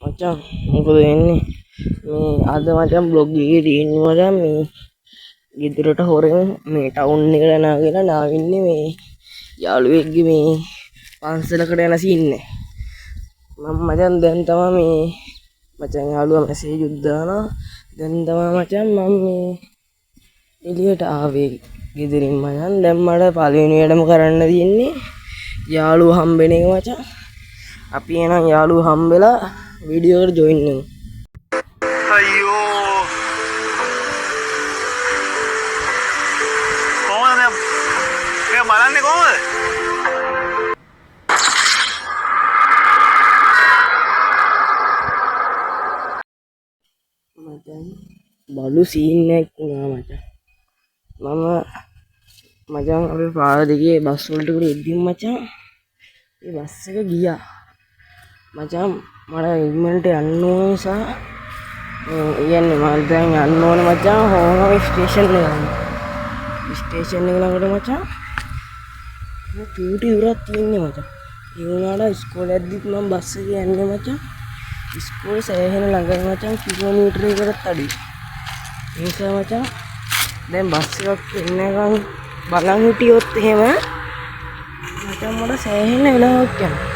මචං මොකද වෙන්නේ මේ අද මචං බ්ලොග් එකේ තියෙන්නේ මචං මේ ගෙදරට හොරෙන් මේ ටවුන් එකට නාගෙන නාවින්නේ මේ යාළුවෙක්ගේ මේ පන්සලකට යන සීන් එක. මම මචං දැන් තමයි මේ මචං යාළුවා මැසේජ් උත් දානවා. දැන් තමයි මචං මම මේ එළියට ආවේ ගෙදරින් මචං. දැන් මට පළවෙනි වැඩම කරන්න තියෙන්නේ යාළුවා හම්බෙන එක මචං. අපි එනම් යාළුවා හම්බෙලා වීඩියෝ එකට ජොයින් වෙමු. අයියෝ කොහොමද මේ බලන්නේ කොහොමද? මචං බලු සීන් එකක් වුණා මචං. මචං අපි පාර දිගේ බස් වලට උඩ එද්දිම මචං ඒ බස් එක ගියා. මචං මට ඉක්මනට යන්න ඕන නිසා කියන්නේ මම දැන් යන්න ඕනේ මචං හෝම ස්ටේෂන් එකට. ස්ටේෂන් එක ළඟට මචං මේ ටූටි දුරක් තියෙන්නේ මචං. ඒ වුණාට ඉස්කෝලේ යද්දිත් මම බස් එකේ යන්නේ මචං. ඉස්කෝලේ සෑහෙන ළඟයි මචං කිලෝමීටරයකට අඩුයි. ඒ නිසා මචං දැන් බස් එකක් එන්නකම් බලන් හිටියොත් එහෙම මචං මට සෑහෙන වෙලාවක් යනවා.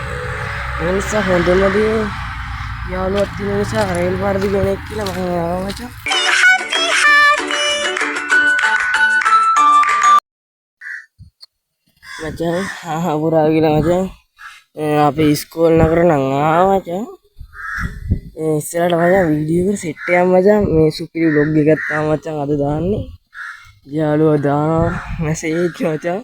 ඒ නිසා හොඳම දේ යාළුවත් තියෙන නිසා රේල් පාරදී කෙනෙක් කියලා මම ආවා මචං. මචං පුරා කියලා මචං අපේ ඉස්කෝල නගර නම් ආවා මචං. ඉස්සරහට මචං වීඩියෝ එකට සෙට් එකක් මචං මේ සුපිරි vlog එකක් තමයි මචං අද දාන්නේ. යාළුවා දානවා මැසේජ් මචං.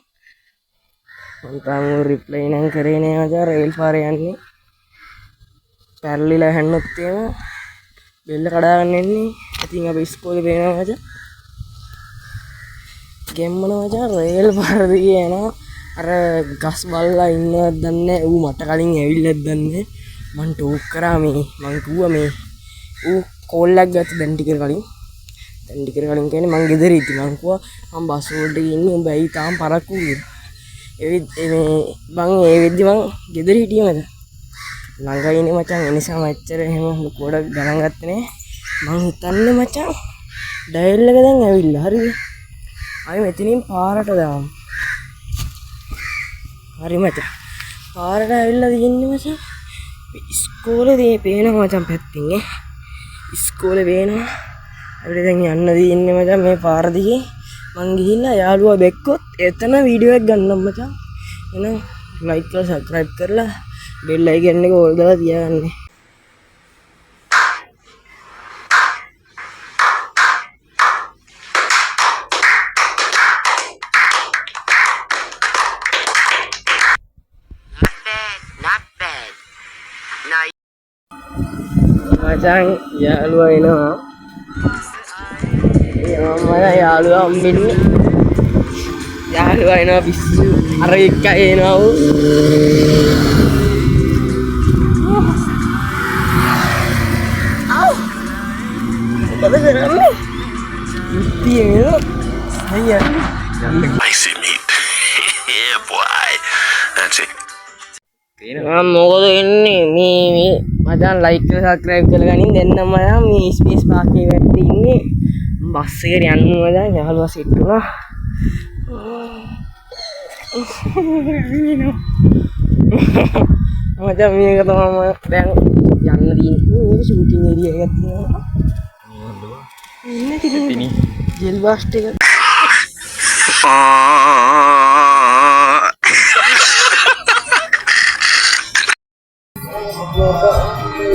මම තාම රිප්ලයි නම් කරේ නෑ මචං. රේල් පාරේ යන්නේ. පැරලිලා හැන්නොත් එහෙම බෙල්ල කඩාගෙන එන්නේ. ඉතින් අපි ඉස්කෝලේ වෙනවා මචං. ගෙම්මන මචං රේල් පාර දිගේ යනවා. අර ගස් බල්ලා ඉන්නවද දන්නේ ඌ මට කලින් ඇවිල්ලාද දන්නේ. මං ටෝක් කරා මේ මං කිව්වා මේ ඌ කෝල් එකක් ගත්ත දැන් ටික කලින් කියන්නේ මං ගෙදර ඉති මං කිව්වා මං බස් වලට ඉන්නේ උඹ ඇයි තාම පරක්කු කියලා. ඒ වෙද්දි මං ගෙදර හිටියේ මචං. ළඟයිනේ මචං ඒ නිසා මච්චර එහෙම ලොකුවට ගණන් ගත්තේ නෑ. මං හිතන්නේ මචං ඩයල් එක දැන් ඇවිල්ලා හරිද? ආයෙ මෙතනින් පාරට දාමු. හරි මචං. පාරට ඇවිල්ලා තියෙන්නේ මචං. ඉස්කෝලේ දේ පේනවා මචං පැත්තෙන් ඈ. ඉස්කෝලේ පේනවා. අපිට දැන් යන්න තියෙන්නේ මචං මේ පාර දිගේ. මං ගිහිල්ලා යාළුවා දැක්කොත් එතන වීඩියෝ එකක් ගන්නම් මචං. එහෙනම් ලයික් කරලා සබ්ස්ක්‍රයිබ් කරලා බෙල් අයිකන් එක ඕල් දාලා තියාගන්න. මචං යාළුවා එනවා. මම යාළුවා හම්බෙන්නේ. යාළුවා එනවා පිස්සු. අර එක්ක එනවා ඌ. මොකද කරන්නේ? ඉතින් අයියා. Spicy meat. Yeah boy. That's it. මම මොකද වෙන්නේ මේ මචං ලයික් කරලා සබ්ස්ක්‍රයිබ් කරලා ගනින් දෙන්නම මම මේ ස්පේස් පාර්කේ වැටි ඉන්නේ. බස් එකට යන්න මචං යාළුවා සෙට් වුණා. මචං මේක තමයි දැන් යන්න තියෙන්නේ. මේක ෂූටින් ඒරියා එකක් තියෙනවා. ඉන්නේ තියෙන්නේ. ජෙල් බාස්ට් එක.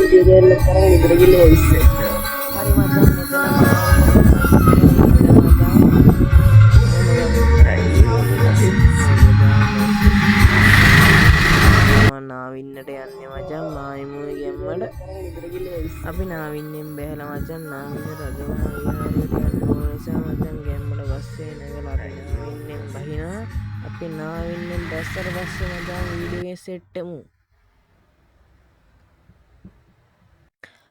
Dia sekarang di Brazil ya bisa. Hari macam නාවින්නට යන්නේ මචං මායිමුයි ගෙම්මඩ. අපි නාවින්නෙන් බැහැලා මචං නාවින්න රජමහා විහාරයට යන්න ඕන නිසා මචං ගෙම්මඩ බස්සේ නැගලා අපි නාවින්නෙන් බහිනවා. අපි නාවින්නෙන් බැස්සට පස්සේ මචං වීඩියෝ එක සෙට් එමු.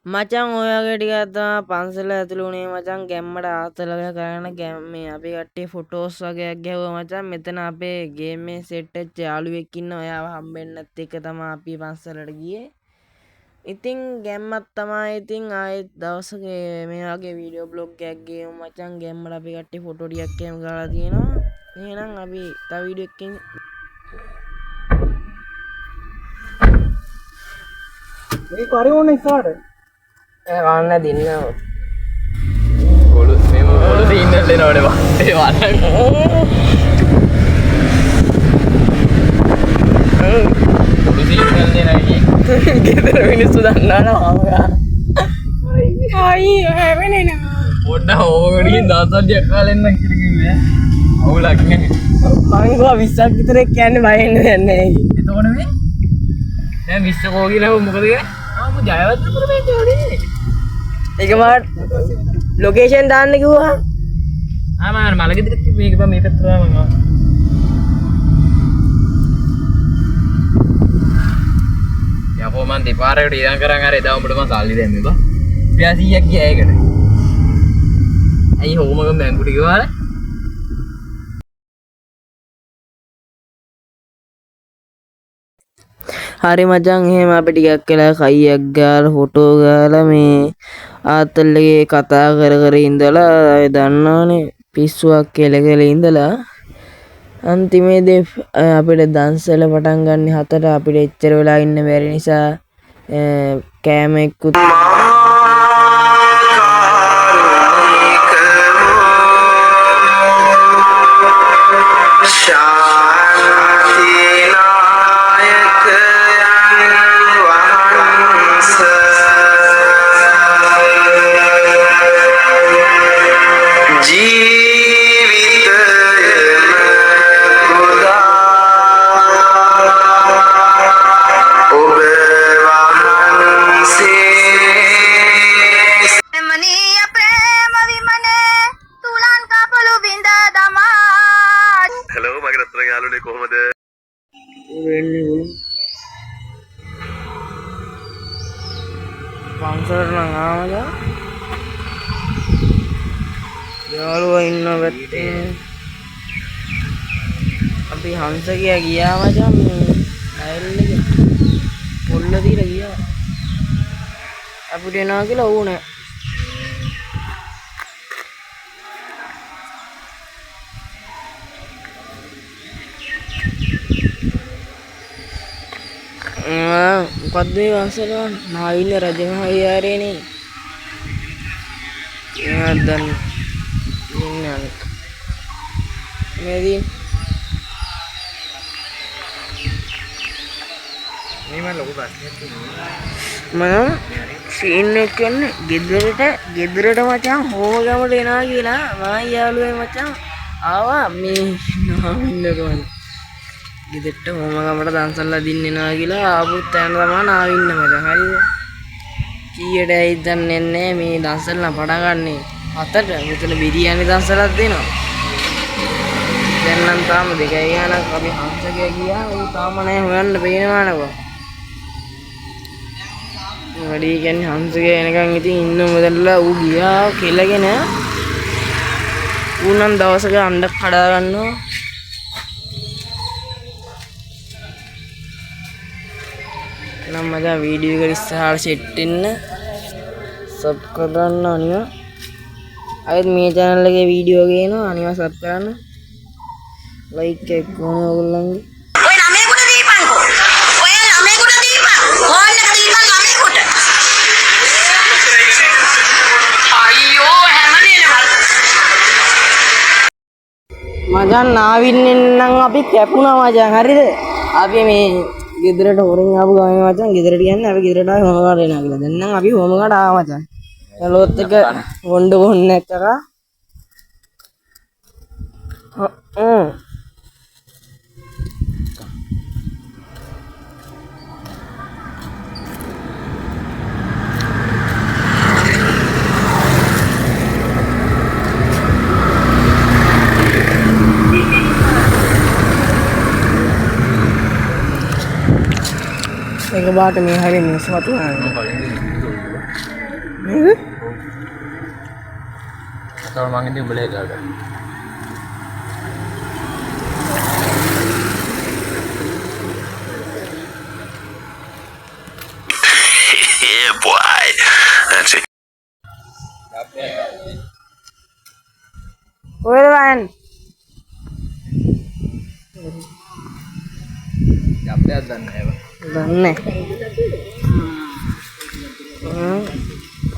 මචං ඔය වගේ ටිකක් තමයි පන්සල ඇතුළේ උනේ මචං. ගැම්මට ආතලක කරගෙන මේ අපි කට්ටිය ෆොටෝස් වගේක් ගැහුවා මචං. මෙතන අපේ ගේම් එකේ සෙට් වෙච්ච යාළුවෙක් ඉන්නවා. එයාව හම්බෙන්නත් එක්ක තමයි අපි පන්සලට ගියේ. ඉතින් ගැම්මත් තමයි ඉතින් ආයෙත් දවසක මේ වගේ වීඩියෝ බ්ලොග් එකක් ගේමු මචං ගැම්මට අපි කට්ටිය ෆොටෝ ටිකක් එහෙම ගාලා තියෙනවා එහෙනම් අපි තව වීඩියෝ එකකින් මේ කරේ ඕනේ ඉස්සරහට. ගන්න දෙන්න ගොළු මේම ගොළු සීන්නල් දෙනවනේ වාසේ වන්න. ගොළු සීන්නල් දෙනයි. ගෙදර මිනිස්සු දන්නවා නේද? අයියෝ හැවෙන්නේ නෑ පොඩ්ඩක් ඕගොඩින් දාසල්ලියක් කාලා එන්න කියලා කිව්වේ. අවුලක් නේ. මං ගෝ 20ක් විතර කියන්නේ බය වෙන්නේ නැහැ එතකොට මේ දැන් 20 කෝ කියලා මොකද කියන්නේ? ආ මම ජයවර්ධනපුර මේ ජෝඩිනේ. ඒක මාත් ලොකේෂන් දාන්න කිව්වා ආ මම මලගෙදරට මේක බා මේ පැත්තට මම යකෝ මන් දෙපාරකට ඉරන් කරන් හරි එදා උඹට මම සල්ලි දැම්මේ බා 100ක් ගියා ඒකට ඇයි හොමගම බැංකුවට ගිහලා හරි මචං එහෙම අපි ටිකක් වෙලා කයියක් ගාලා ෆොටෝ ගාලා මේ ආතල්ලගේ කතා කර කර ඉඳලා අය දන්නවනේ පිස්සුවක් කෙල ඉඳලා අන්තිමේදී අපිට දන්සල පටන් ගන්න 7ට අපිට එච්චර වෙලා ඉන්න බැරි නිසා කෑම එක්කුත් hello මගේ රත්තරන් යාළුවනේ කොහමද වෙන්නේ පන්සලට නම් ආවද යාළුවා ඉන්න පැත්තේ අපි හංසකියා ගියා මචං ඩයල් එක පොල්ල දීලා ගියා අපිට එනවා කියලා ඕනේ මොකද්ද මේ වංශල නාවින්න රජමහාවිහාරයේනේ එහෙමද දන්නේ ඉන්නේ මේදී මේ මම ලොකු ප්‍රශ්නයක් තියෙනවා මම සීන් එක කියන්නේ ගෙදරට මචං හෝමගමට එනවා කියලා මම යාළුවෝ මචං ආවා මේ නාවින්න ගමන ගෙදරට හෝමගමට දන්සල්ලා දින්න එනවා කියලා ආපුත් තැන තමයි නාවින්න මචං හරිද කීයට ඇයිද දන්නේ නැහැ මේ දන්සල්ලා පටන් ගන්නේ 7ට මෙතන බිරියානි දන්සලක් දෙනවා දැන් නම් තාම 2යි ගානක් අපි හංසකයා ගියා ඌ තාම නැහැ හොයන්න පේනවා නේද වැඩි කියන්නේ හංසකයා එනකන් ඉතින් ඉන්න මොදල්ලා ඌ ගියා කෙලගෙන ඌ නම් දවසක අඬ කඩා ගන්නවා නම් මචං වීඩියෝ එක ඉස්සරහට සෙට් වෙන්න සබ් කරන්න අනිවා අයත් මේ channel එකේ වීඩියෝ ගේනවා අනිවා සබ් කරන්න ලයික් එක ඕන ඔයගොල්ලන්ගේ ඔය ළමයෙකුට දීපන්කෝ. ඔය ළමයෙකුට දීපන්. ෆෝන් එක දීපන් ළමයෙකුට. අයියෝ හැමදේම මචං නාවින්නෙන් නම් අපි කැපුණා මචං හරිද අපි මේ ගෙදරට හොරෙන් ආපු ගමන් මචං ගෙදරට යන්නේ අපි ගෙදරට ආවේ හොමගාට එනවා කියලා දැන් නම් අපි හොමගාට ආවා මචං එළොත් එක වොණ්ඩ වොන්න එකක එක බාට මේ හැරෙන්නේ මිනිස්සු වතුනා නේද අතවල මං ඉතින් උඹලා Gaga Yeah, boy. That's it. කොහෙද වයන්? ජප්පයක් දන්නේ දන්නේ.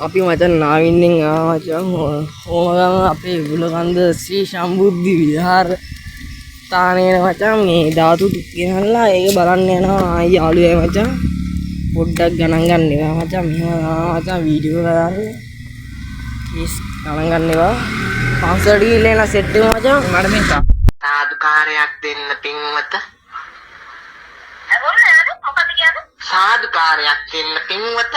අපි මචන් නාවින්නෙන් ආවා මචන් ඕමගම අපේ උලකන්ද ශ්‍රී සම්බුද්ධි විහාර ස්ථානයේ මචන් මේ ධාතු ගෙනල්ලා ඒක බලන්න යනවා යාළුවෝ මචන් පොඩ්ඩක් ගණන් ගන්න ඒවා මචන් මෙහෙම මචන් වීඩියෝ කරන්නේ ඉස් ගණන් ගන්න ඒවා පන්සලට ගිහලා එන සෙට් එක මචන් මට මේ සාදුකාරයක් දෙන්න පින්වත මොකද කියන්නේ? සාදුකාරයක් දෙන්න පින්වත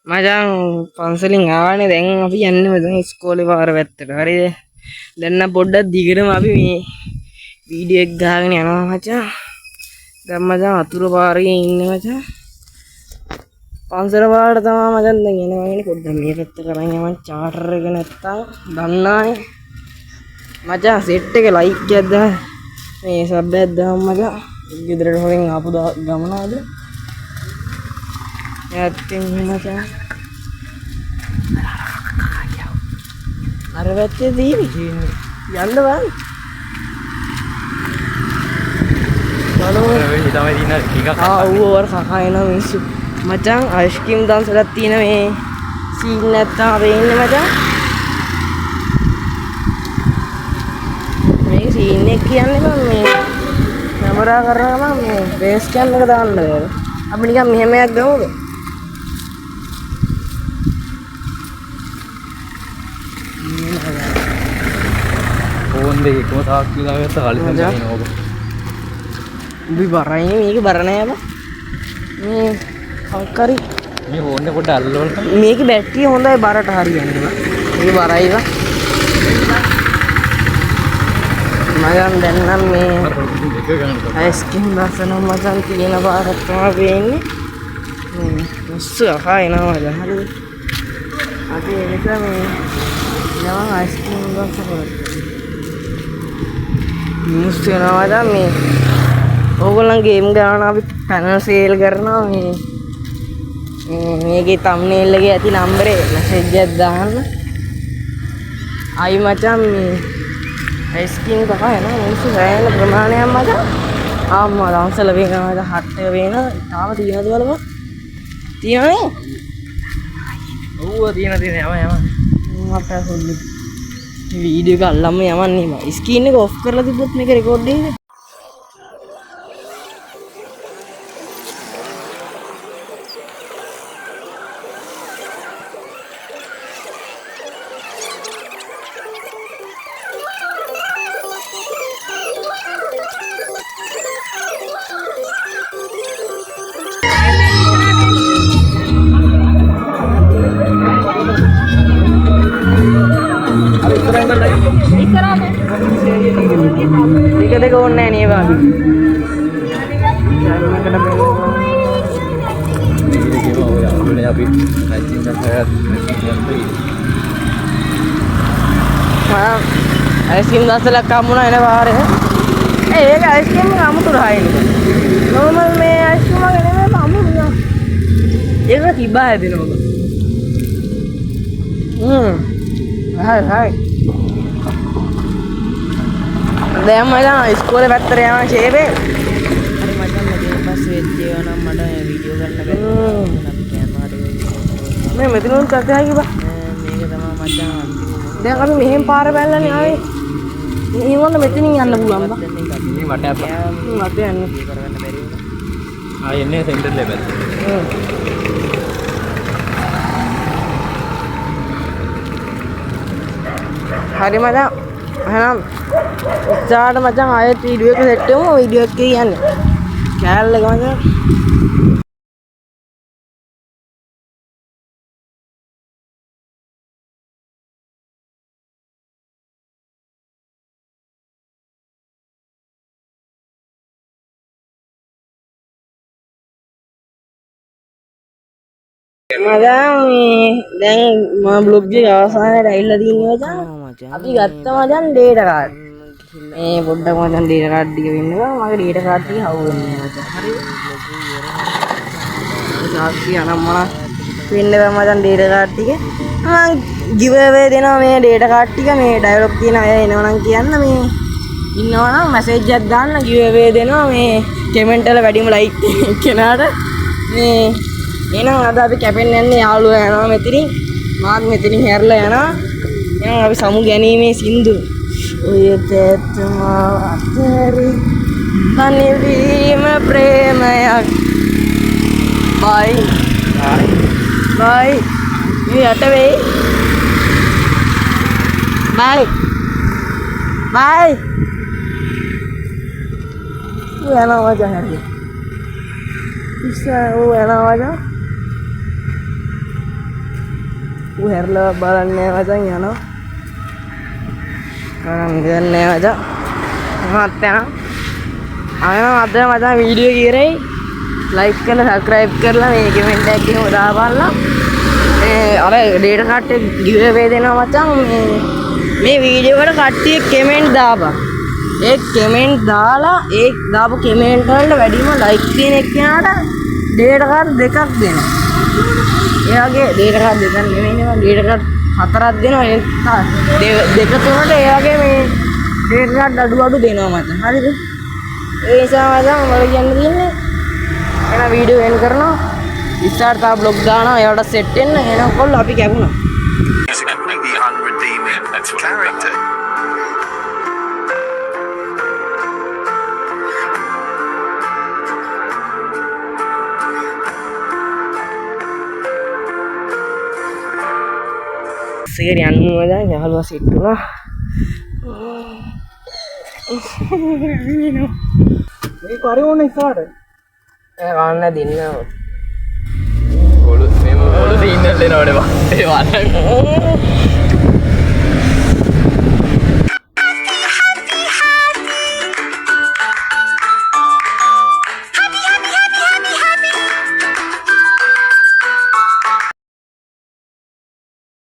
මචං පන්සලෙන් ආවනේ දැන් අපි යන්නේ මචං ඉස්කෝලේ පාර පැත්තට හරිද දැන් නම් පොඩ්ඩක් දිගටම අපි මේ වීඩියෝ එක ගහගෙන යනවා මචං දැන් මචං අතුරු පාරේ ඉන්නේ මචං පන්සල පාරට තමයි මචං දැන් එනවා ඉන්නේ පොඩ්ඩක් මේ පැත්ත කරන් යමන් චාටර් එක නැත්තම් දන්නානේ මචං සෙට් එක ලයික් එකක් දාන්න මේ සබ් එකක් දාන්න මචං ගෙදරට හොරෙන් ආපු ගමනද ඇත්තෙන් මචං අර වැත්තේ දීවි යන්න බෑ බලමු තමයි දින ටිකක් ඌ වර කකා එන මිනිස්සු මචං අයිස්ක්‍රීම් දන්සලක් තියෙන මේ සීන් නැත්තම් අපි ඉන්නේ මචං මේ සීන් එක කියන්නේ මම මේ කැමරා කරනවා මම මේ බේස් කැම් එක දාන්න බෑ අපි නිකන් මෙහෙම එකක් ගමුද ෆෝන් දෙකම තාක් විලා ගත්ත කලින් තමයි නෝක උඹි බරයි මේක බර නෑ බා මේ අංකරි මේ ෆෝන් එක පොඩ්ඩ අල්ලවල මේකේ බැටරිය හොඳයි බරට හරියන්නේ බා මේක බරයි බා මගන් දැන් නම් මේ අයිස්ක්‍රීම් ලස්සන මචං තියෙන පාරක් තමයි වෙන්නේ මුස්සු අහා එනවා මචං හරිද අපි ඒක මේ යනවා අයිස්ක්‍රීම් ලස්සන මුස්සු එනවා දැන් මේ ඕගොල්ලන් ගේම් ගන්න අපි පැනල් සේල් කරනවා මේ මේකේ තම්බ්නේල් එකේ ඇති නම්බරේ මැසේජ් එකක් දාන්න ආයි මචං මේ අයිස්ක්‍රීම් කකා එනවා මිනිස්සු සෑහෙන ප්‍රමාණයක් මචං ආම්මා දවසල වෙනවා මචං හට් එක වෙනවා තාම තියනද බලමු තියනනේ ඔව් තියෙන යම අපේ සොල්ලි වීඩියෝ එක අල්ලන්න යවන්නේ බා ස්ක්‍රීන් එක ඔෆ් කරලා තිබ්බොත් මේක රෙකෝඩ් වෙන්නේ එක ඕනේ නැහැ නේ බා. අපි මැචින් කරලා අයිස්ක්‍රීම් දස්සලක් හම්බුණා එන පාරේ. ඒක අයිස්ක්‍රීම් අමුතු රහයිනේ. නෝමල් මේ අයිස්ක්‍රීම් වගේ නෙමෙයි අමුතුනා. ඒක තිබා හැදෙනවා. හයි. දැන් මම ඉස්කෝලේ පැත්තට යනවා ෂේපේ. හරි මචං මෙතන පස්සේ වෙච්ච ඒවා නම් මට වීඩියෝ ගන්න බැහැ. මේ මෙතන උන්ට ඇයි කිව්වා? මේක තමයි මචං අන්තිම. දැන් අපි මෙහෙම පාර බැලලානේ ආවේ. ඊවොන්න මෙතනින් යන්න පුළුවන් බා. මේ මට අප්පා මට යන්න කරගන්න බැරි වුණා. එන්නේ සෙන්ටර් ලෙවල්. හරි මචං. එහෙනම් ඉස්සරහට මචං ආයෙත් වීඩියෝ එක සෙට් වෙමු. වීඩියෝ එකේ යන්නේ. කෑල්ල එක මචං. දැන් මම බ්ලොග් එක අවසානයට ඇවිල්ලා තියෙනවා මචං. අපි ගත්තා මචං ඩේටා කාඩ්. මේ පොඩ්ඩක් මචං ඩේටා කාඩ් ටික වෙන්නවා. මගේ ඩේටා කාඩ් ටික හවු වෙන්නේ මචං. හරිද? සාක්ෂි අනම්මන වෙන්න බෑ මචං ඩේටා කාඩ් ටික. මම ගිව් අවේ දෙනවා මේ ඩේටා කාඩ් ටික. මේ ඩයලොග් තියෙන අය එනවනම් කියන්න මේ ඉන්නවනම් මැසේජ් එකක් දාන්න ගිව් අවේ දෙනවා මේ කමෙන්ට් වල වැඩිම ලයික් කෙනාට මේ එහෙනම් අද අපි කැපෙන්න යන්නේ යාළුවෝ යනවා මෙතනින් මාත් මෙතනින් හැරලා යනවා එහෙනම් අපි සමු ගැනීමේ සින්දු ඔය තෙත්ම අතරි අනිවීම ප්‍රේමයක් බයි මේ යට වෙයි බයි යනවා මචං හරි ඉස්සා යනවා මචං හැරලා බලන්නේ මචං යනවා ගන්නේ මචං මත් යනවා අද මචං වීඩියෝ එක ඉවරයි ලයික් කරලා සබ්ස්ක්‍රයිබ් කරලා මේ කමෙන්ට් එකක් එහෙම දාපල්ලා අර ඩේටා කාඩ් එක ගිව් අවේ දෙනවා මචං මේ වීඩියෝ වල කට්ටිය කමෙන්ට් දාපන් ඒ කමෙන්ට් දාලා ඒ දාපු කමෙන්ට් වලට වැඩිම ලයික් තියෙන එක්කෙනාට ඩේටා කාඩ් දෙකක් දෙනවා ඒ වගේ ඩේටා කාඩ් දෙකක් නෙමෙයිනේ මම ඩේටා කාඩ් හතරක් දෙනවා දෙක තුනට ඒ වගේ මේ ඩේටා කාඩ් අඩු දෙනවා මචං හරිද ඒ නිසා මචං මම කියන්න තියෙන්නේ එන වීඩියෝ එන් කරනවා ඉස්සරහට තා බ්ලොග් දානවා ඒවට සෙට් වෙන්න එහෙනම් කොල්ල අපි කැපුණා The unredeeming character. සේරි යන්නවා දැන් යහළුවා සෙට් වුණා මේ කරේ ඕන ඉස්සරහට ගන්න දෙන්න ඔලු මෙම ඔලු දින්නට එනවනේ බා ඒ වන්න